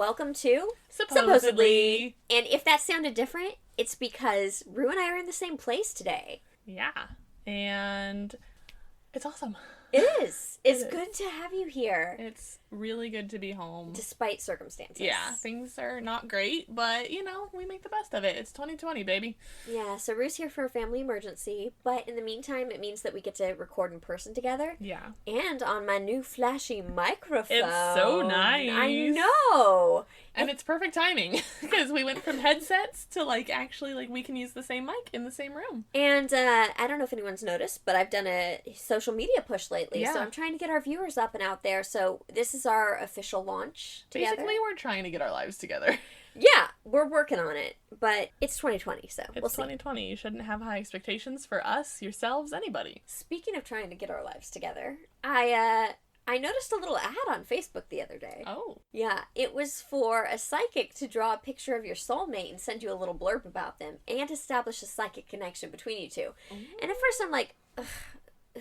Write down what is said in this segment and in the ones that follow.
welcome to Supposedly. And if that sounded different, it's because Rue and I are in the same place today. Yeah. And it's awesome. It is. It's It is. good to have you here. It's really good to be home. Despite circumstances. Yeah, things are not great, but, we make the best of it. It's 2020, baby. Yeah, so Rue's here for a family emergency, but in the meantime, it means that we get to record in person together. Yeah. And on my new flashy microphone. It's so nice. I know. And it's perfect timing, because we went from headsets to, actually, we can use the same mic in the same room. And I don't know if anyone's noticed, but I've done a social media push lately, Yeah. so I'm trying to get our viewers up and out there, so this is our official launch together. Basically, we're trying to get our lives together. Yeah, we're working on it, but it's 2020, so It's we'll see. 2020. You shouldn't have high expectations for us, yourselves, anybody. Speaking of trying to get our lives together, I noticed a little ad on Facebook the other day. Oh. Yeah, it was for a psychic to draw a picture of your soulmate and send you a little blurb about them and establish a psychic connection between you two. Ooh. And at first I'm like, ugh,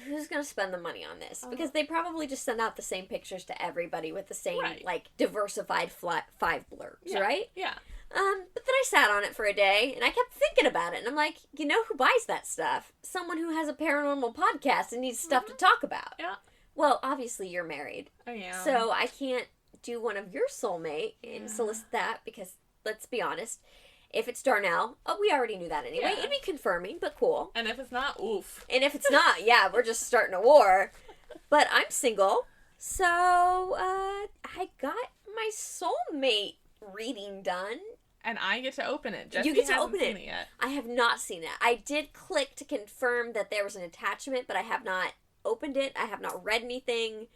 who's going to spend the money on this? Because they probably just send out the same pictures to everybody with the same, Right. diversified 5 blurbs, Yeah. right? Yeah. But then I sat on it for a day, and I kept thinking about it, and I'm like, you know who buys that stuff? Someone who has a paranormal podcast and needs stuff to talk about. Yeah. Well, obviously you're married, I am. so I can't do one of your soulmate and solicit that, because, let's be honest, if it's Darnell, we already knew that anyway. Yeah. It'd be confirming, but cool. And if it's not, oof. And if it's not, yeah, we're just starting a war. But I'm single, so I got my soulmate reading done. And I get to open it. Jessie You get to hasn't open seen it. yet. I have not seen it. I did click to confirm that there was an attachment, but I have not opened it. I have not read anything.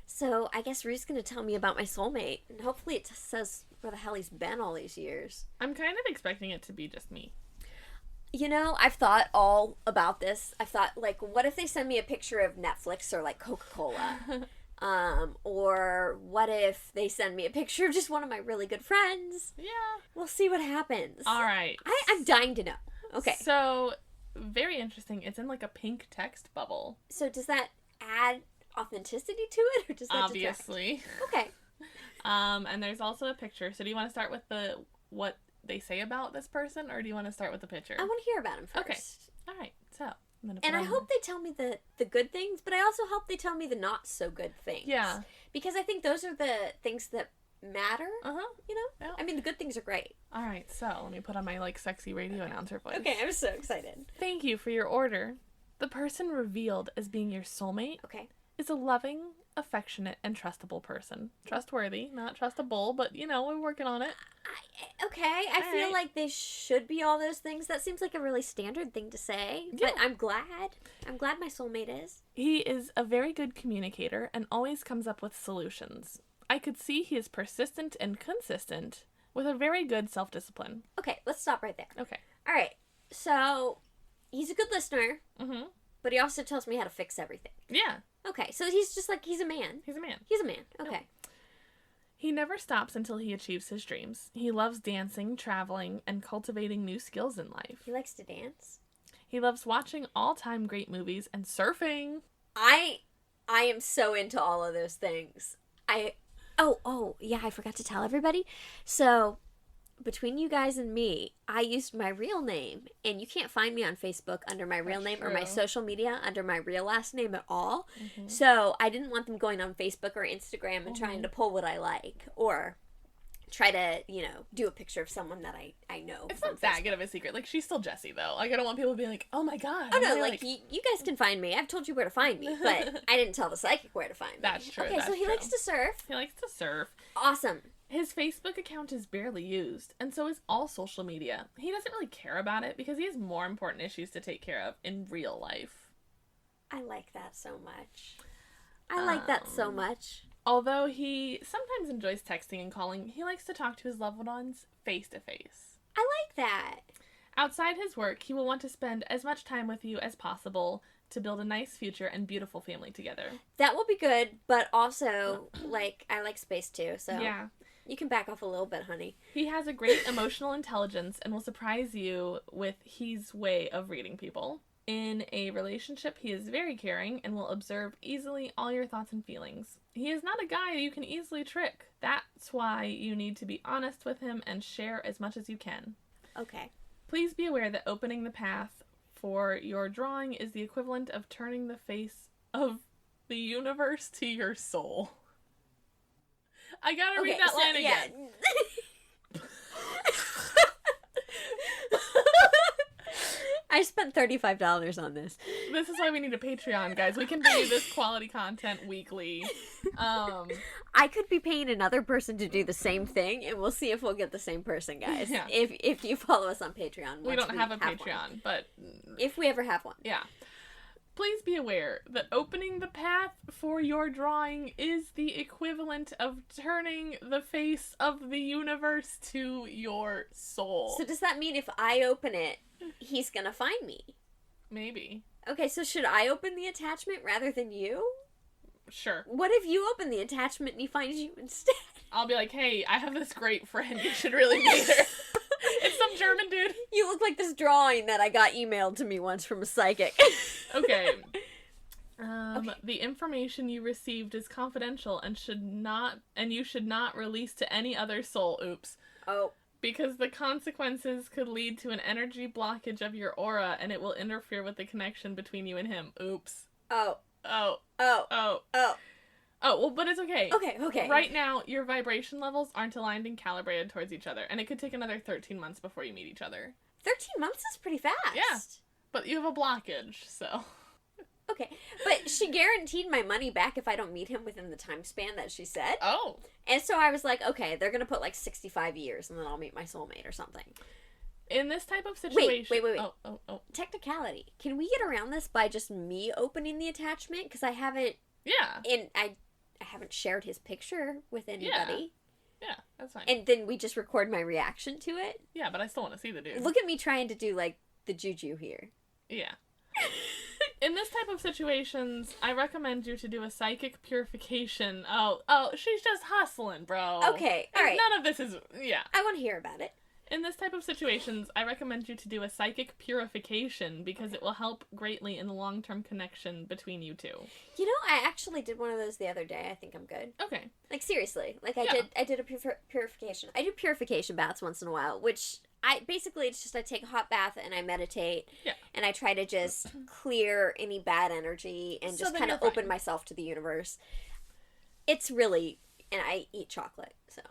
So I guess Rue's going to tell me about my soulmate. And hopefully it says where the hell he's been all these years. I'm kind of expecting it to be just me. You know, I've thought all about this. I've thought, what if they send me a picture of Netflix or, Coca-Cola? Or what if they send me a picture of just one of my really good friends? Yeah. We'll see what happens. All right. I'm dying to know. Okay. So, very interesting. It's in a pink text bubble. So does that add authenticity to it, or does that Obviously. detract? Okay. And there's also a picture. So do you want to start with what they say about this person, or do you want to start with the picture? I want to hear about him first. Okay. All right. So I'm gonna. And I hope they tell me the good things, but I also hope they tell me the not so good things. Yeah. Because I think those are the things that matter. Uh huh. You know. Yeah. I mean, the good things are great. All right. So let me put on my sexy radio announcer voice. Okay, I'm so excited. Thank you for your order. The person revealed as being your soulmate Okay. is a loving, affectionate, and trustable person. Trustworthy, not trustable, but we're working on it. I All feel right. like they should be all those things. That seems like a really standard thing to say, but Yeah. I'm glad. I'm glad my soulmate is. He is a very good communicator and always comes up with solutions. I could see he is persistent and consistent with a very good self-discipline. Okay, let's stop right there. Okay. All right. So, he's a good listener, Mm-hmm. but he also tells me how to fix everything. Yeah, Okay, so he's just he's a man. he's a man. He's a man. Okay. He never stops until he achieves his dreams. He loves dancing, traveling, and cultivating new skills in life. He likes to dance. He loves watching all-time great movies and surfing. I am so into all of those things. Yeah, I forgot to tell everybody. So, between you guys and me, I used my real name, and you can't find me on Facebook under my real That's name or my true. social media under my real last name at all. Mm-hmm. So, I didn't want them going on Facebook or Instagram and trying to pull what I like, or try to, do a picture of someone that I know. It's from not that Facebook. good of a secret. She's still Jessie, though. I don't want people to be like, oh my god. Oh, no, And they're you guys can find me. I've told you where to find me, but I didn't tell the psychic where to find me. That's true, Okay, so that's he likes true. to surf. He likes to surf. Awesome. His Facebook account is barely used, and so is all social media. He doesn't really care about it because he has more important issues to take care of in real life. I like that so much. I like that so much. Although he sometimes enjoys texting and calling, he likes to talk to his loved ones face to face. I like that. Outside his work, he will want to spend as much time with you as possible to build a nice future and beautiful family together. That will be good, but also, I like space too, so Yeah. you can back off a little bit, honey. He has a great emotional intelligence and will surprise you with his way of reading people. In a relationship, he is very caring and will observe easily all your thoughts and feelings. He is not a guy you can easily trick. That's why you need to be honest with him and share as much as you can. Okay. Please be aware that opening the path for your drawing is the equivalent of turning the face of the universe to your soul. I gotta read that line again. Yeah. I spent $35 on this. This is why we need a Patreon, guys. We can bring you this quality content weekly. I could be paying another person to do the same thing, and we'll see if we'll get the same person, guys. Yeah. If you follow us on Patreon. We don't have a Patreon, one. but... If we ever have one. Yeah. Please be aware that opening the path for your drawing is the equivalent of turning the face of the universe to your soul. So does that mean if I open it, he's gonna find me? Maybe. Okay, so should I open the attachment rather than you? Sure. What if you open the attachment and he finds you instead? I'll be like, hey, I have this great friend. You should really meet her. It's some German dude. You look like this drawing that I got emailed to me once from a psychic. Okay. The information you received is confidential and you should not release to any other soul. Oops. Oh. Because the consequences could lead to an energy blockage of your aura and it will interfere with the connection between you and him. Oops. Oh. Oh. Oh. Oh. Oh. Oh, well, but it's okay. Okay. Right now, your vibration levels aren't aligned and calibrated towards each other, and it could take another 13 months before you meet each other. 13 months is pretty fast. Yeah. But you have a blockage, so... Okay, but she guaranteed my money back if I don't meet him within the time span that she said. Oh. And so I was like, okay, they're going to put like 65 years and then I'll meet my soulmate or something. In this type of situation... Wait. Oh. Technicality. Can we get around this by just me opening the attachment? Because I haven't... Yeah. And I haven't shared his picture with anybody. Yeah, that's fine. And then we just record my reaction to it. Yeah, but I still want to see the dude. Look at me trying to do, like, the juju here. Yeah. In this type of situations, I recommend you to do a psychic purification. Oh, she's just hustling, bro. Okay, alright. None of this is... Yeah. I want to hear about it. In this type of situations, I recommend you to do a psychic purification because it will help greatly in the long-term connection between you two. You know, I actually did one of those the other day. I think I'm good. Okay. Like, seriously. Like, I did a purification. I do purification baths once in a while, which basically it's just I take a hot bath and I meditate. Yeah. And I try to just clear any bad energy and just kind of open myself to the universe. It's really... And I eat chocolate, so...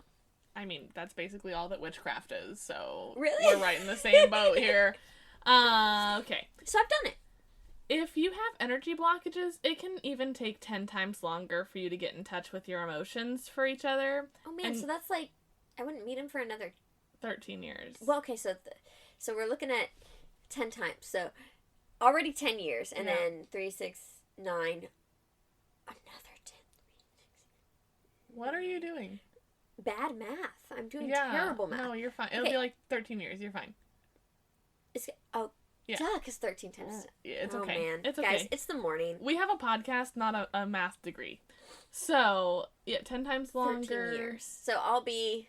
I mean, that's basically all that witchcraft is, so... Really? We're right in the same boat here. Okay. So I've done it. If you have energy blockages, it can even take 10 times longer for you to get in touch with your emotions for each other. Oh man, so that's like... I wouldn't meet him for another... 13 years. Well, okay, so we're looking at 10 times. So already 10 years, and then 3, 6, 9... Another 10. What are you doing? Bad math. I'm doing terrible math. No, you're fine. It'll be like 13 years. You're fine. Duh, because 13 times. Yeah, it's okay. okay. Man. It's okay. Guys, it's the morning. We have a podcast, not a math degree. So, 10 times longer. 13 years. So I'll be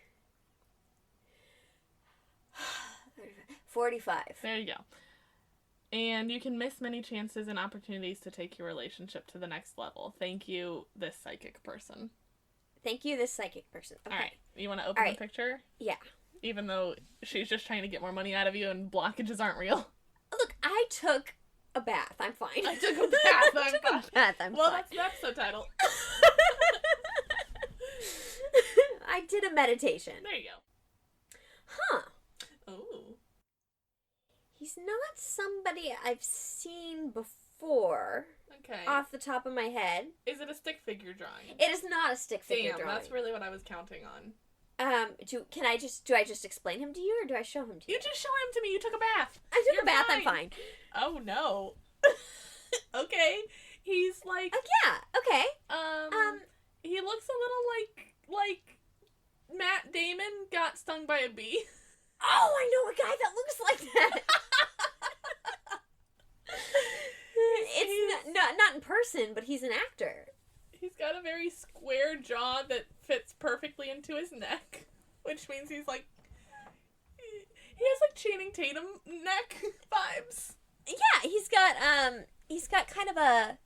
45. There you go. And you can miss many chances and opportunities to take your relationship to the next level. Thank you, this psychic person. Thank you, this psychic person. Okay. All right. You want to open the picture? Yeah. Even though she's just trying to get more money out of you and blockages aren't real. Look, I took a bath. I'm fine. I took a bath. I'm well, fine. that's the episode title. I did a meditation. There you go. Huh. Oh. He's not somebody I've seen before. Okay. Off the top of my head. Is it a stick figure drawing? It is not a stick figure drawing. drawing. That's really what I was counting on. Do I just explain him to you, or do I show him to you? You just show him to me. You took a bath. I took a bath. Fine. I'm fine. Oh no. Okay. He's like. Yeah. Okay. He looks a little like Matt Damon got stung by a bee. Oh, I know a guy that looks like that. It's not in person, but he's an actor. He's got a very square jaw that fits perfectly into his neck, which means he's like... He has like Channing Tatum neck vibes. Yeah, he's got He's got kind of a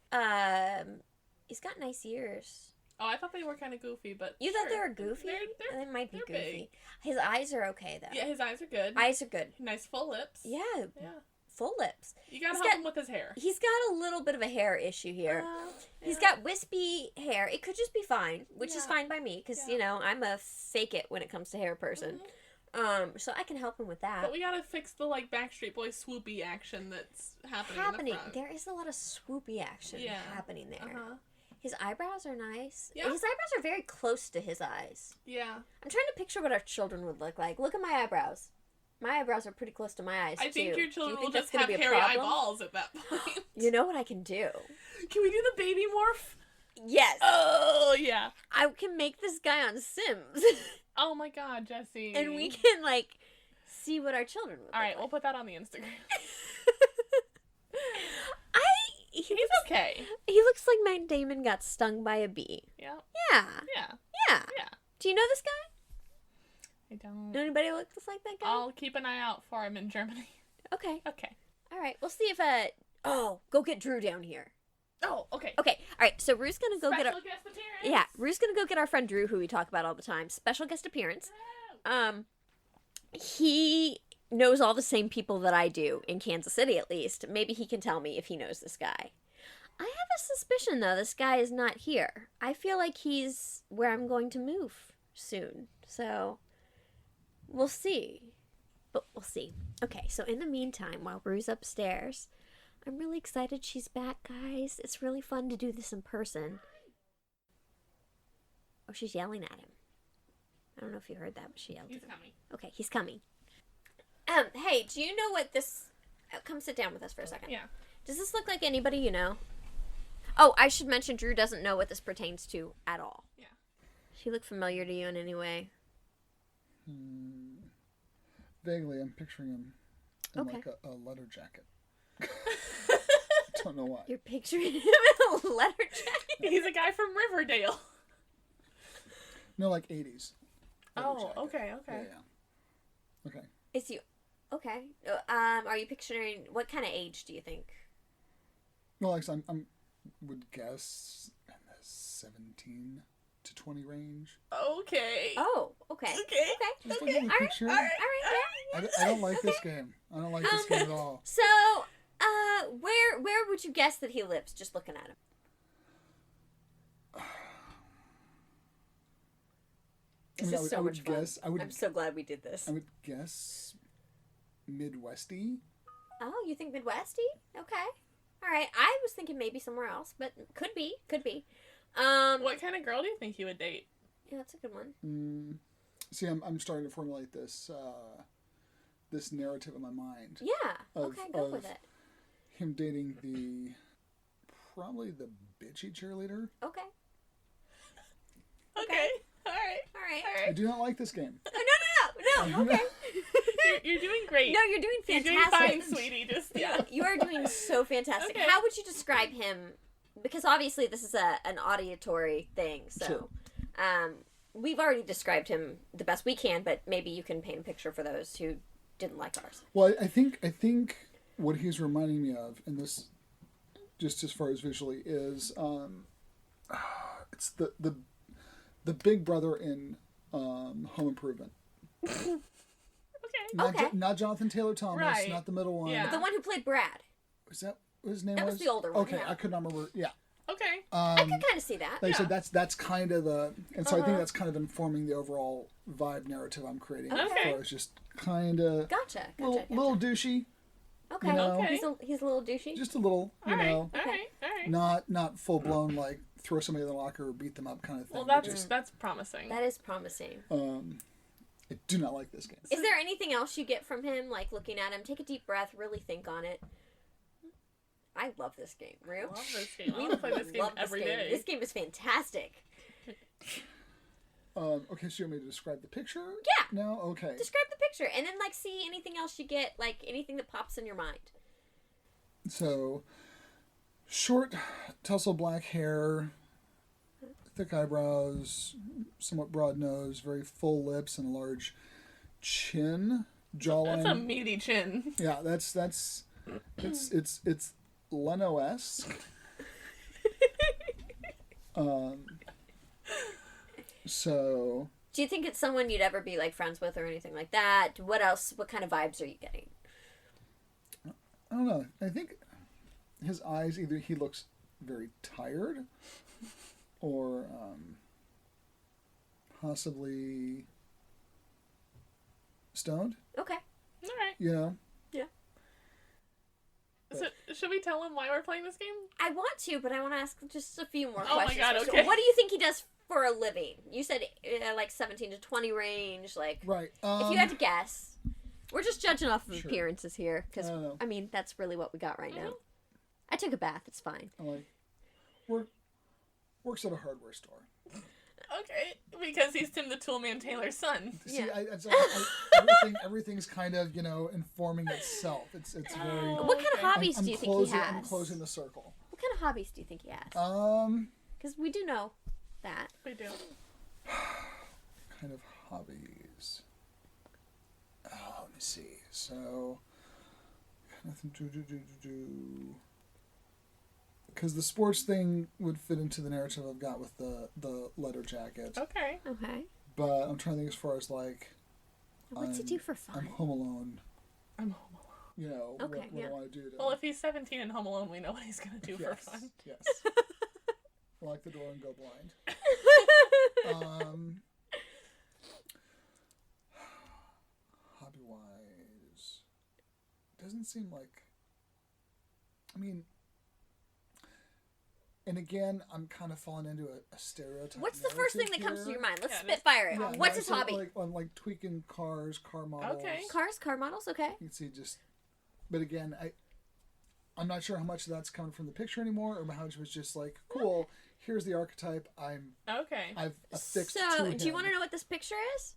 he's got nice ears. Oh, I thought they were kind of goofy, but You thought they were goofy? They might be goofy. Big. His eyes are okay though. Yeah, his eyes are good. Eyes are good. Nice full lips. Yeah. Yeah. Full lips. You gotta help him with his hair. He's got a little bit of a hair issue here. Yeah. He's got wispy hair. It could just be fine, which is Yeah. fine by me because Yeah. you know I'm a fake it when it comes to hair person. So I can help him with that. But we gotta fix the like Backstreet Boys swoopy action that's happening. In the front. There is a lot of swoopy action happening there. Uh-huh. His eyebrows are nice. Yeah. His eyebrows are very close to his eyes. Yeah. I'm trying to picture what our children would look like. Look at my eyebrows. My eyebrows are pretty close to my eyes, I think too. your children Do you will think just that's have gonna be a hairy problem? eyeballs at that point. You know what I can do? Can we do the baby morph? Yes. Oh, yeah. I can make this guy on Sims. Oh my god, Jesse. And we can, like, see what our children would Alright, look we'll put that on the Instagram. like. He's okay. He looks like Matt Damon got stung by a bee. Yeah. Yeah. Yeah. Yeah. Yeah. Do you know this guy? I don't. Know anybody who looks like that guy? I'll keep an eye out for him in Germany. Okay. Okay. All right. We'll see if oh, go get Drew down here. Oh, okay. Okay. All right. So Rue's gonna go get our. Special guest appearance. Yeah, Rue's gonna go get our friend Drew, who we talk about all the time. Special guest appearance. He knows all the same people that I do in Kansas City, at least. Maybe he can tell me if he knows this guy. I have a suspicion, though, this guy is not here. I feel like he's where I'm going to move soon. So, we'll see. But we'll see. Okay, so in the meantime, while Rue's upstairs, I'm really excited she's back, guys. It's really fun to do this in person. Oh, she's yelling at him. I don't know if you heard that, but she yelled He's at him. coming. Okay, he's coming. Hey, do you know what this... come sit down with us for a second. Yeah. Does this look like anybody you know? Oh, I should mention Drew doesn't know what this pertains to at all. Yeah. She look familiar to you in any way? Vaguely, I'm picturing him in Okay. like a leather jacket. Don't know why. You're picturing him in a leather jacket? He's a guy from Riverdale. No, like 80s. leather Oh, jacket. okay. Yeah. Okay. Is you... Okay. Are you picturing... What kind of age do you think? No, like I'm would guess in the 17 to 20 range. Okay. Oh, okay. Okay. Okay. Just look at the picture. All right, yeah. I don't like this game. I don't like this game at all. So, where would you guess that he lives, just looking at him? This is so much fun. I'm so glad we did this. I would guess Midwesty. Oh, you think Midwesty? Okay. All right. I was thinking maybe somewhere else, but could be. What kind of girl do you think he would date? Yeah, that's a good one. See, I'm starting to formulate this this narrative in my mind. Yeah. Of- Okay, go of- with it. Him dating probably the bitchy cheerleader. Okay. Okay. All right. All right. I do not like this game. No. Okay. You're doing great. No, you're doing You're fantastic. doing fine, sweetie. Just yeah. You are doing so fantastic. Okay. How would you describe him? Because obviously this is an auditory thing, so Sure. We've already described him the best we can, but maybe you can paint a picture for those who didn't like ours. Well, I think what he's reminding me of, and this, just as far as visually, is it's the big brother in Home Improvement. Okay. Not Jonathan Taylor Thomas, Right. not the middle one. Yeah. The one who played Brad. Was that what his name That was the older one, Okay, yeah. I could not remember. Yeah. Okay. I could kind of see that. Like I said, that's kind of the, and so I Uh-huh. think that's kind of informing the overall vibe narrative I'm creating. Okay. For it's just kind of Gotcha. little douchey, Okay. you know. Okay. He's a little douchey. just a little, All you right. know, All right. All right. not full blown like throw somebody in the locker or beat them up kind of thing. Well, but that's promising. That is promising. I do not like this game. Is there anything else you get from him, like looking at him? Take a deep breath, really think on it. I love this game. Rue? I love this game. I want to play this game Love this every game. day. This game is fantastic. Okay, so you want me to describe the picture? Yeah. No? Okay. Describe the picture, and then like see anything else you get, like anything that pops in your mind. So, short, tussle black hair, thick eyebrows, somewhat broad nose, very full lips, and a large chin, jawline. That's a meaty chin. Yeah, it's Leno-esque. So... Do you think it's someone you'd ever be, like, friends with or anything like that? What else? What kind of vibes are you getting? I don't know. I think his eyes, either he looks very tired or possibly stoned. Okay. All right. You know? Yeah. So, should we tell him why we're playing this game? I want to, but I want to ask just a few more Oh my questions. God, first. okay. What do you think he does for a living? You said like 17 to 20 range. Like, Right. if you had to guess, we're just judging off of Sure. appearances here because I don't know. I mean that's really what we got right now. I took a bath. It's fine. I'm like, works at a hardware store. Okay, because he's Tim the Toolman Taylor's son. See, Yeah. everything's kind of, informing itself. It's very... What kind of Okay. hobbies do you think he has? I'm closing the circle. What kind of hobbies do you think he has? Kind Because we do know that. We do. of hobbies. Oh, let me see. So, nothing do. Because the sports thing would fit into the narrative I've got with the leather jacket. Okay. Okay. But I'm trying to think as far as like... What's he do for fun? I'm home alone. I'm home alone. Okay, what yeah. I want to do to... Well, if he's 17 and home alone, we know what he's going to do for yes, fun. Yes. Lock the door and go blind. Hobby-wise, doesn't seem like... I mean... And again, I'm kind of falling into a stereotype. What's the first thing that comes to here. your mind? Let's Yeah, spitfire it. Yeah, What's no, his so, hobby? Like tweaking cars, car models. Okay. Cars, car models, okay. You can see just... But again, I'm not sure how much of that's coming from the picture anymore, or how much was just like, cool, here's the archetype Okay. I've affixed to So, him. do you want to know what this picture is?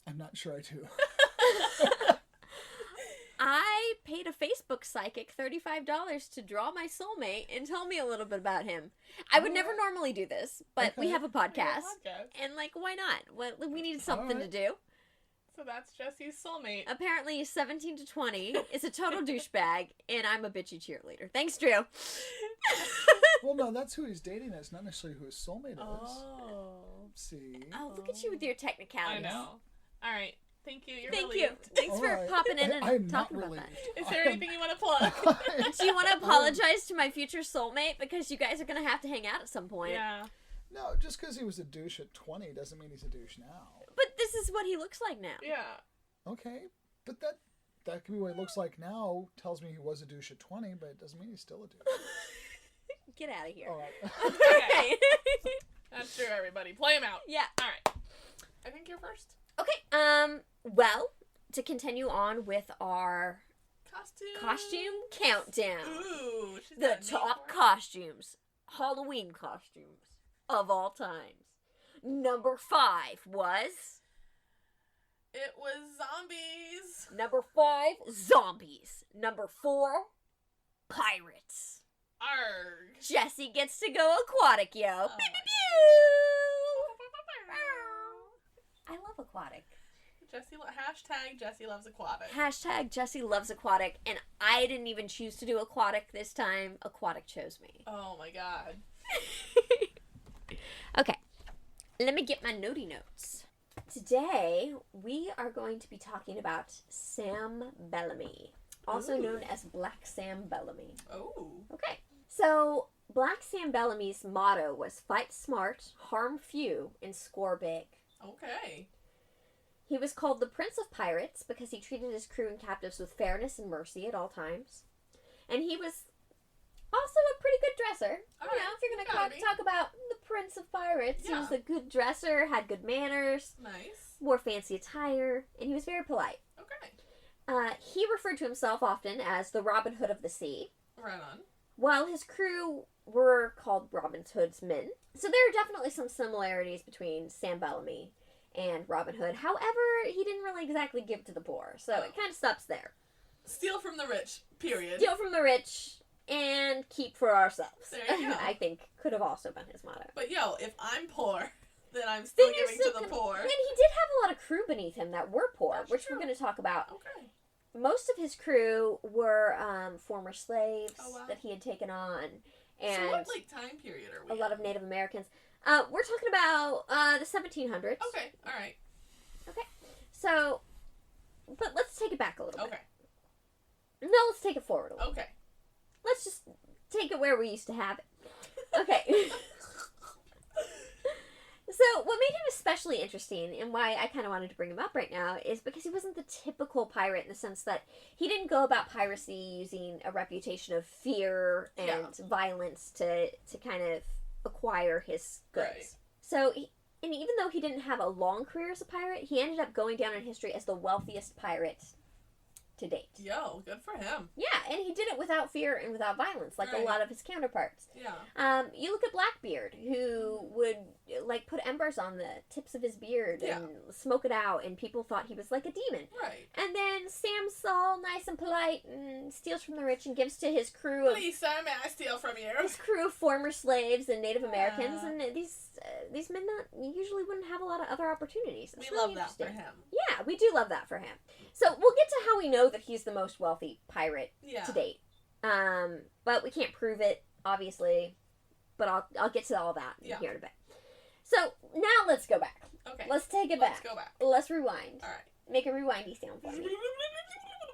I'm not sure I do. I paid a Facebook psychic $35 to draw my soulmate and tell me a little bit about him. I would never normally do this, but we Okay. have a podcast. Podcast. And, like, why not? Well, we needed something Alright. to do. So that's Jesse's soulmate. Apparently, he's 17 to 20, is a total douchebag, and I'm a bitchy cheerleader. Thanks, Drew. Well, no, that's who he's dating. That's not necessarily who his soulmate is. Oh. See? Oh, look at you with your I technicalities. know. All right. Thank you. You're Thank you. relieved. Thanks for Alright. popping in and I'm not talking about relieved. that. Is there anything you want to plug? Do you want to apologize to my future soulmate? Because you guys are going to have to hang out at some point. Yeah. No, just because he was a douche at 20 doesn't mean he's a douche now. But this is what he looks like now. Yeah. Okay, but that could be what it looks like now. Tells me he was a douche at 20, but it doesn't mean he's still a douche. Get out of here. All right. Okay. That's true, everybody. Play him out. Yeah. All right. I think you're first. Okay. Well, to continue on with our costume countdown. Ooh. She's The got a name top for it. costumes, Halloween costumes of all times. Number 5 was... It was zombies. Number 5, zombies. Number 4, pirates. Arg. Jesse gets to go aquatic, yo. Oh Pew, my pew, pew. I love aquatic. Hashtag Jesse loves aquatic. Hashtag Jesse loves aquatic, and I didn't even choose to do aquatic this time. Aquatic chose me. Oh my god. Okay, let me get my notey notes. Today, we are going to be talking about Sam Bellamy, also Ooh. known as Black Sam Bellamy. Oh. Okay, so Black Sam Bellamy's motto was fight smart, harm few, and score big. Okay. He was called the Prince of Pirates because he treated his crew and captives with fairness and mercy at all times. And he was also a pretty good dresser. Alright, If you're going gotta to be. talk about the Prince of Pirates, he Yeah. was a good dresser, had good manners, Nice. wore fancy attire, and he was very polite. Okay. He referred to himself often as the Robin Hood of the Sea, Right on. while his crew were called Robin Hood's men. So there are definitely some similarities between Sam Bellamy and Robin Hood. However, he didn't really exactly give to the poor, so it kind of stops there. Steal from the rich. Period. Steal from the rich and keep for ourselves. There you go. I think could have also been his motto. But yo, if I'm poor, then I'm still Then you're giving still to the gonna- poor. And he did have a lot of crew beneath him that were poor, That's which true. we're going to talk about Okay. most of his crew were former slaves that he had taken on, and so what like time period are we? A lot of Native Americans. We're talking about the 1700s. Okay, all right. Okay, so, but let's take it back a little bit. Okay. No, let's take it forward a little. Okay. Let's just take it where we used to have it. Okay. So, what made him especially interesting, and why I kind of wanted to bring him up right now, is because he wasn't the typical pirate in the sense that he didn't go about piracy using a reputation of fear and violence to kind of acquire his goods. Right. So, and even though he didn't have a long career as a pirate, he ended up going down in history as the wealthiest pirate to date. Yo, good for him. Yeah, and he did it without fear and without violence, like a lot of his counterparts. Yeah. You look at Blackbeard, who would like put embers on the tips of his beard and smoke it out, and people thought he was like a demon. Right. And then Sam's all nice and polite and steals from the rich and gives to his crew of Please, sir, may I steal from you? his crew of former slaves and Native Americans, and these men that usually wouldn't have a lot of other opportunities. It's we really love that for him. Yeah, we do love that for him. So we'll get to how we know that he's the most wealthy pirate to date. But we can't prove it, obviously. But I'll get to all that here in a bit. So now let's go back. Okay. Let's take it Let's back. go back. Let's rewind. All right. Make a rewindy sound for me.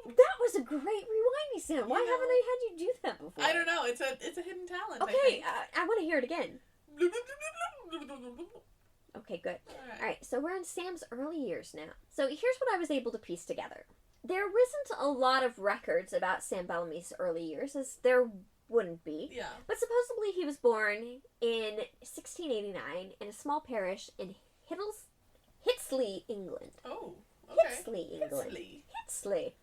That was a great rewindy sound. Why haven't I had you do that before? I don't know. It's a hidden talent. Okay, I want to hear it again. Okay, good. All right, so we're in Sam's early years now. So here's what I was able to piece together. There wasn't a lot of records about Sam Bellamy's early years, as there wouldn't be. Yeah. But supposedly he was born in 1689 in a small parish in Hitsley, England. Oh, okay. Hitsley, England. Hitsley. Hitsley.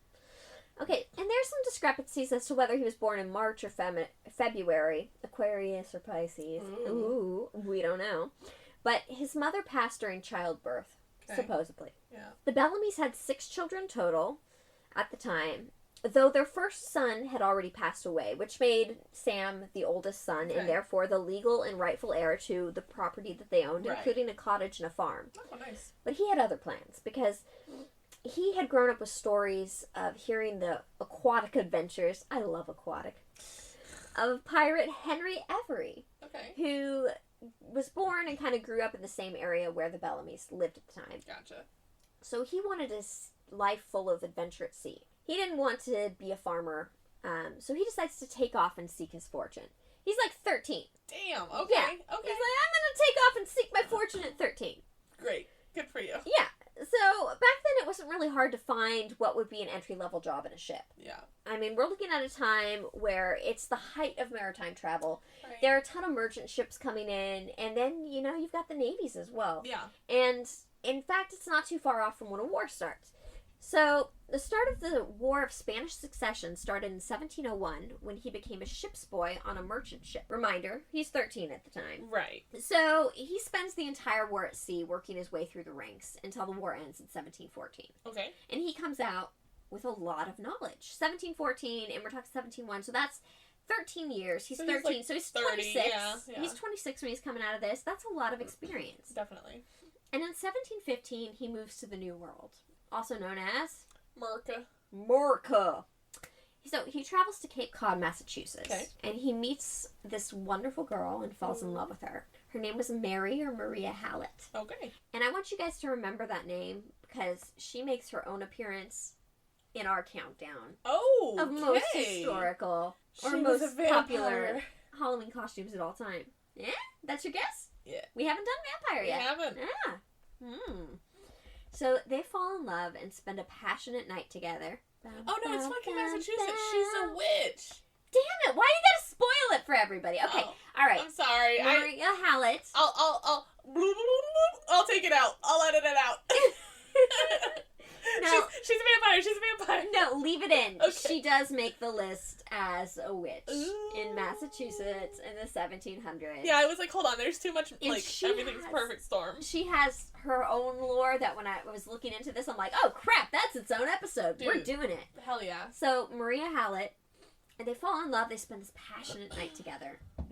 Okay, and there's some discrepancies as to whether he was born in March or February, Aquarius or Pisces. Ooh, we don't know. But his mother passed during childbirth, supposedly. Yeah. The Bellamys had 6 children total at the time, though their first son had already passed away, which made Sam the oldest son and therefore the legal and rightful heir to the property that they owned, including a cottage and a farm. Oh, nice. But he had other plans because he had grown up with stories of hearing the aquatic adventures. I love aquatic. Of pirate Henry Every. Okay. Who was born and kind of grew up in the same area where the Bellamys lived at the time. Gotcha. So he wanted a life full of adventure at sea. He didn't want to be a farmer, so he decides to take off and seek his fortune. He's like 13. Damn, okay. Yeah. Okay. He's like, I'm going to take off and seek my fortune at 13. Great. Good for you. Yeah. So back then it wasn't really hard to find what would be an entry-level job in a ship. Yeah. I mean, we're looking at a time where it's the height of maritime travel. Right. There are a ton of merchant ships coming in, and then, you've got the navies as well. Yeah. And, in fact, it's not too far off from when a war starts. So, the start of the War of Spanish Succession started in 1701 when he became a ship's boy on a merchant ship. Reminder, he's 13 at the time. Right. So, he spends the entire war at sea working his way through the ranks until the war ends in 1714. Okay. And he comes out with a lot of knowledge. 1714, and we're talking 1701, so that's 13 years. He's 13, so he's 30, 26. yeah. He's 26 when he's coming out of this. That's a lot of experience. Definitely. And in 1715, he moves to the New World, also known as Murka. So he travels to Cape Cod, Massachusetts, and he meets this wonderful girl and falls in love with her. Her name was Mary or Maria Hallett. Okay. And I want you guys to remember that name because she makes her own appearance in our countdown of most historical or most popular Halloween costumes at all time. Yeah? That's your guess? Yeah. We haven't done vampire yet. We haven't. Yeah. So they fall in love and spend a passionate night together. Oh no, it's fucking Massachusetts. She's a witch. Damn it! Why you gotta spoil it for everybody? Okay, all right. I'm sorry. Maria Hallett. I'll take it out. I'll edit it out. No, she's a vampire. She's a vampire. No, leave it in. Okay. She does make the list as a witch Ooh. in Massachusetts in the 1700s. Yeah, I was like, hold on. There's too much. And Like everything's perfect storm. She has her own lore that when I was looking into this, I'm like, oh crap, that's its own episode. Dude. We're doing it. Hell yeah. So Maria Hallett, and they fall in love. They spend this passionate night together. I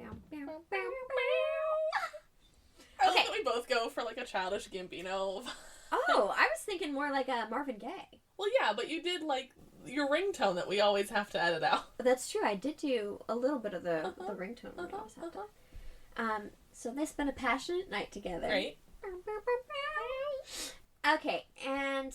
love that we both go for like a childish Gambino. Oh, I was thinking more like a Marvin Gaye. Well, yeah, but you did like your ringtone that we always have to edit out. That's true. I did do a little bit of the ringtone. So they spend a passionate night together. Right. Okay, and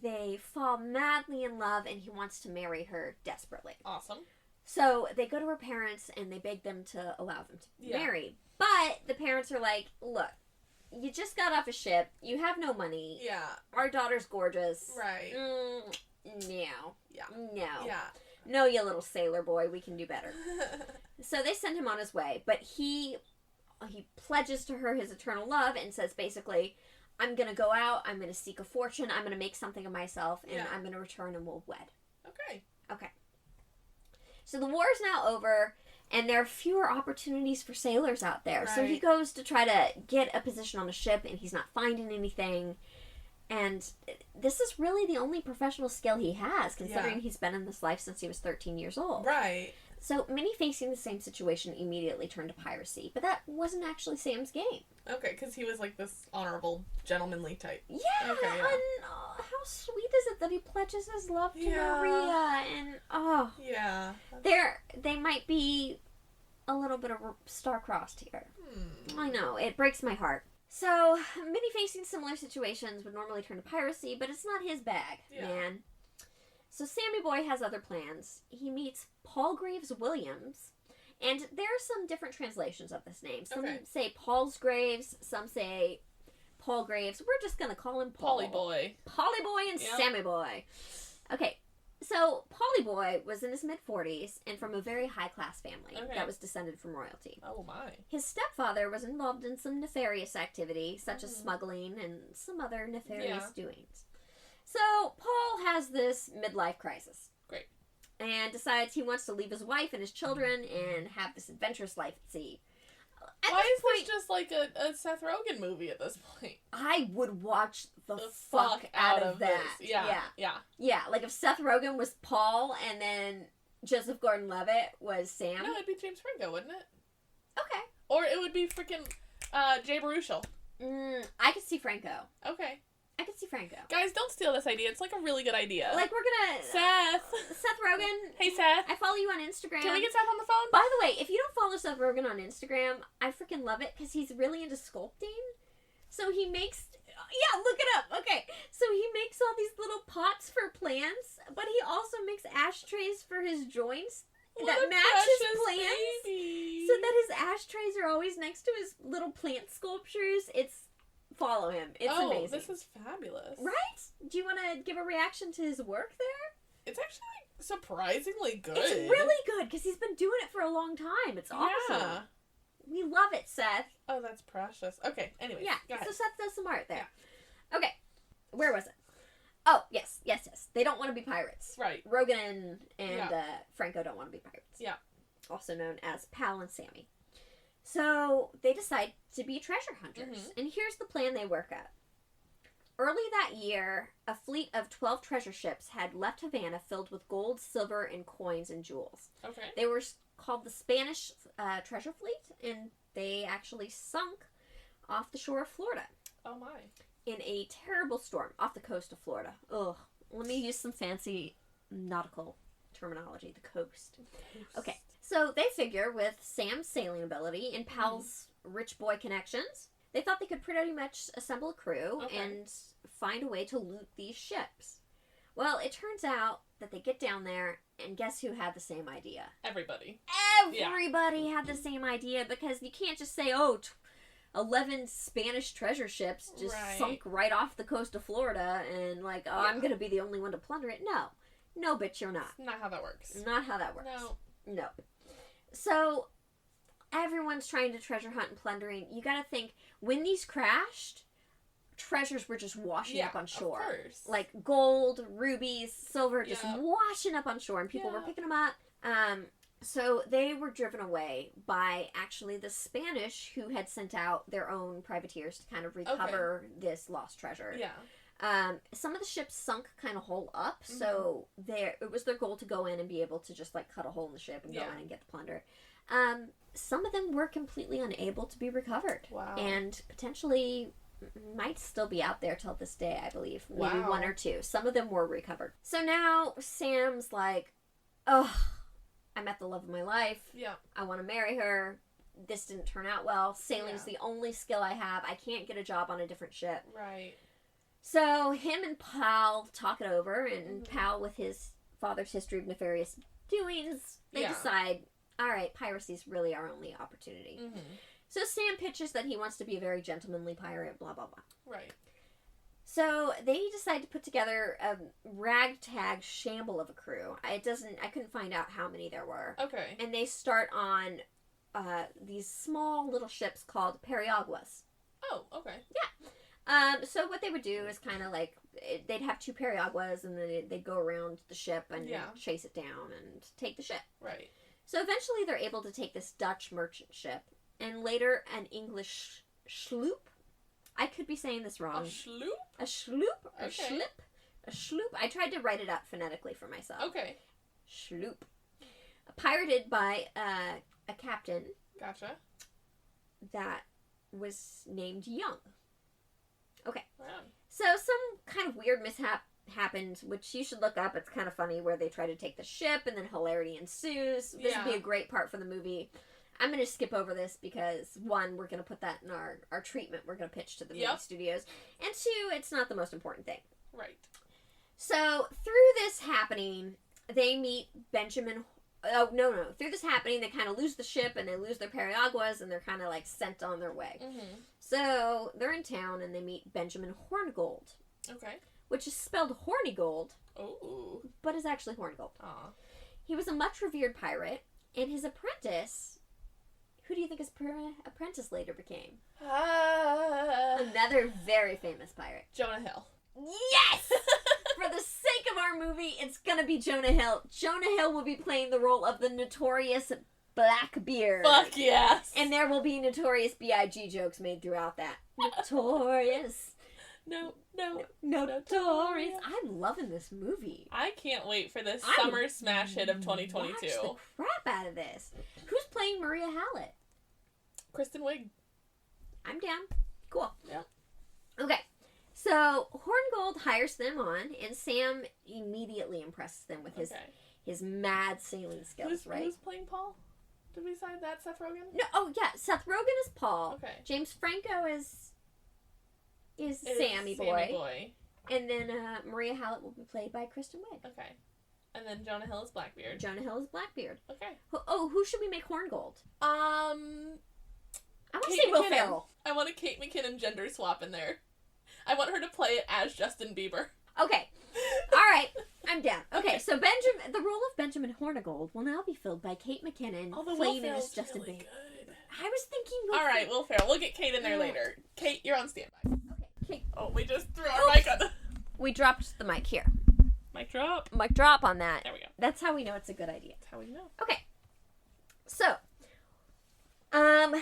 they fall madly in love, and he wants to marry her desperately. Awesome. So they go to her parents, and they beg them to allow them to marry. But the parents are like, look, you just got off a ship. You have no money. Yeah. Our daughter's gorgeous. Right. No. Yeah. No. Yeah. No, you little sailor boy. We can do better. So they send him on his way, but he pledges to her his eternal love and says basically, I'm going to go out, I'm going to seek a fortune, I'm going to make something of myself, and I'm going to return and we'll wed. Okay. So the war is now over, and there are fewer opportunities for sailors out there. Right. So he goes to try to get a position on a ship, and he's not finding anything. And this is really the only professional skill he has, considering he's been in this life since he was 13 years old. Right. So many facing the same situation immediately turned to piracy, but that wasn't actually Sam's game. Okay, because he was like this honorable, gentlemanly type. Yeah, and how sweet is it that he pledges his love to Maria, and they might be a little bit of star-crossed here. I know, it breaks my heart. So, many facing similar situations would normally turn to piracy, but it's not his bag, man. So Sammy Boy has other plans. He meets Paul Graves Williams, and there are some different translations of this name. Some say Paul's Graves, some say Paul Graves. We're just going to call him Paul. Polly Boy. Polly Boy and Sammy Boy. Okay, so Polly Boy was in his mid-40s and from a very high-class family that was descended from royalty. Oh, my. His stepfather was involved in some nefarious activity, such as smuggling and some other nefarious doings. So, Paul has this midlife crisis. Great. And decides he wants to leave his wife and his children and have this adventurous life at sea. Why is this just like a Seth Rogen movie at this point? I would watch the fuck out of that. This. Yeah. Like if Seth Rogen was Paul and then Joseph Gordon-Levitt was Sam. No, it'd be James Franco, wouldn't it? Okay. Or it would be freaking Jay Baruchel. I could see Franco. Okay. I could see Franco. Guys, don't steal this idea. It's like a really good idea. Like, we're gonna... Seth Rogen. Hey, Seth. I follow you on Instagram. Can we get Seth on the phone? By the way, if you don't follow Seth Rogen on Instagram, I freaking love it, because he's really into sculpting. So he makes... Yeah, look it up. Okay. So he makes all these little pots for plants, but he also makes ashtrays for his joints that match his plants. Baby. So that his ashtrays are always next to his little plant sculptures. Follow him. It's amazing. This is fabulous. Right? Do you want to give a reaction to his work there? It's actually surprisingly good. It's really good because he's been doing it for a long time. It's awesome. Yeah. We love it, Seth. Oh, that's precious. Okay, anyway. Yeah, so Seth does some art there. Yeah. Okay, where was it? Oh, yes. They don't want to be pirates. Right. Rogen and Franco don't want to be pirates. Yeah. Also known as Pal and Sammy. So they decide to be treasure hunters. And here's the plan they work out. Early that year, a fleet of 12 treasure ships had left Havana filled with gold, silver, and coins and jewels. Okay. They were called the Spanish Treasure Fleet, and they actually sunk off the shore of Florida. Oh my. In a terrible storm off the coast of Florida. Ugh. Let me use some fancy nautical terminology. The coast. Okay. So they figure with Sam's sailing ability and Pal's rich boy connections, they thought they could pretty much assemble a crew and find a way to loot these ships. Well, it turns out that they get down there, and guess who had the same idea? Everybody. Everybody had the same idea, because you can't just say, 11 Spanish treasure ships just sunk right off the coast of Florida, and I'm going to be the only one to plunder it. No, bitch, you're not. Not how that works. Not how that works. No. So, everyone's trying to treasure hunt and plundering. You gotta think, when these crashed, treasures were just washing up on shore. Of course. Like gold, rubies, silver, just washing up on shore, and people were picking them up. So they were driven away by actually the Spanish, who had sent out their own privateers to kind of recover this lost treasure. Yeah. Some of the ships sunk kind of hole up, so it was their goal to go in and be able to just cut a hole in the ship and go in and get the plunder. Some of them were completely unable to be recovered. Wow. And potentially might still be out there till this day, I believe. Maybe Wow. 1 or 2. Some of them were recovered. So now Sam's like, oh, I met the love of my life. Yeah. I want to marry her. This didn't turn out well. Sailing's Yeah. the only skill I have. I can't get a job on a different ship. Right. So him and Pal talk it over, and Mm-hmm. Pal, with his father's history of nefarious doings, they Yeah. decide, all right, piracy's really our only opportunity. Mm-hmm. So Sam pitches that he wants to be a very gentlemanly pirate, blah, blah, blah. Right. So they decide to put together a ragtag shamble of a crew. I couldn't find out how many there were. Okay. And they start on these small little ships called periaguas. Oh, okay. So what they would do is kind of like, they'd have 2 periaguas, and then they'd go around the ship and Yeah. chase it down and take the ship. Right. So eventually they're able to take this Dutch merchant ship, and later an English sloop. I could be saying this wrong. A sloop? A sloop? A Okay. schlip? A sloop? I tried to write it out phonetically for myself. Okay. Sloop. Pirated by a captain Gotcha. that was named Young. Okay. Wow. So some kind of weird mishap happened, which you should look up. It's kind of funny, where they try to take the ship and then hilarity ensues. This would be Yeah. a great part for the movie. I'm going to skip over this because, 1, we're going to put that in our treatment we're going to pitch to the movie Yep. studios. And 2, it's not the most important thing. Right. So through this happening, they meet Benjamin. Oh, no. Through this happening, they kind of lose the ship and they lose their periaguas, and they're kind of like sent on their way. Mm-hmm. So they're in town and they meet Benjamin Hornigold, Okay. which is spelled Hornigold, Oh. but is actually Hornigold. Aw. He was a much revered pirate, and his apprentice. Who do you think his apprentice later became? Another very famous pirate. Jonah Hill. Yes! For the sake of our movie, it's gonna be Jonah Hill. Jonah Hill will be playing the role of the notorious Blackbeard. Fuck yes. And there will be notorious B.I.G. jokes made throughout that. Notorious. No. Notorious. I'm loving this movie. I can't wait for this I summer would smash hit of 2022. Watch the crap out of this. Who's playing Maria Hallett? Kristen Wiig. I'm down. Cool. Yeah. Okay. So Hornigold hires them on, and Sam immediately impresses them with his mad sailing skills. Who's playing Paul? Did we decide that Seth Rogen? No. Oh yeah, Seth Rogen is Paul. Okay. James Franco is It Sammy is Boy. And then Maria Hallett will be played by Kristen Wiig. Okay. And then Jonah Hill is Blackbeard. Jonah Hill is Blackbeard. Okay. Who should we make Hornigold? I want to Kate say Will McKinnon. Ferrell. I want a Kate McKinnon gender swap in there. I want her to play it as Justin Bieber. Okay. All right. I'm down. Okay, so the role of Benjamin Hornigold will now be filled by Kate McKinnon, Although Will playing Ferrell's as Justin really Bieber. good. I was thinking. All right, Will Ferrell. We'll get Kate in there later. Kate, you're on standby. Okay. Kate. Oh, we just threw our mic on the We dropped the mic here. mic drop. Mic drop on that. There we go. That's how we know it's a good idea. That's how we know. Okay. So,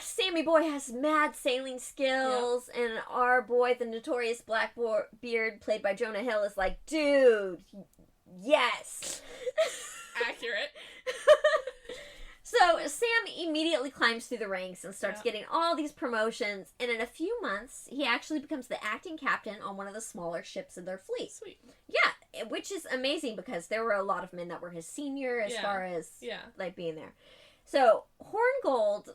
Sammy Boy has mad sailing skills, and our boy, the notorious Blackbeard, played by Jonah Hill, is like, dude, yes. Accurate. So Sam immediately climbs through the ranks and starts Yeah. getting all these promotions, and in a few months, he actually becomes the acting captain on one of the smaller ships in their fleet. Sweet. Yeah, which is amazing because there were a lot of men that were his senior as far as Yeah. like being there. So Hornigold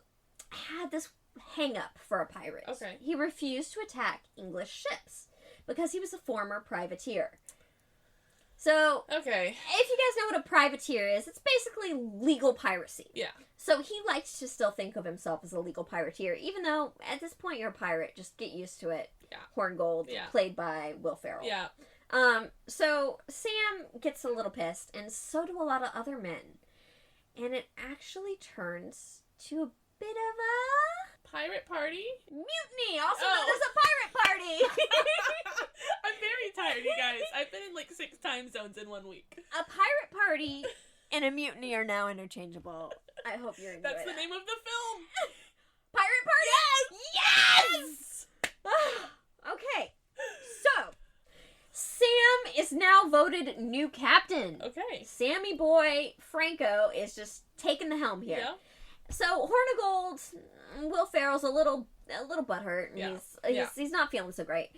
had this hang up for a pirate. Okay. He refused to attack English ships because he was a former privateer. So Okay. if you guys know what a privateer is, it's basically legal piracy. Yeah. So he likes to still think of himself as a legal pirateer, even though at this point you're a pirate. Just get used to it. Yeah. Hornigold, Yeah. played by Will Ferrell. Yeah. So Sam gets a little pissed, and so do a lot of other men. And it actually turns to a bit of a Pirate party. mutiny, also Oh. known as a pirate party. I'm very tired, you guys. I've been in like 6 time zones in 1 week. A pirate party and a mutiny are now interchangeable. I hope you're enjoying That's the that. name of the film. Pirate party? Yes! Okay. So, Sam is now voted new captain. Okay. Sammy Boy Franco is just taking the helm here. Yeah. So Hornigold, Will Ferrell's a little butthurt. And Yeah. He's not feeling so great.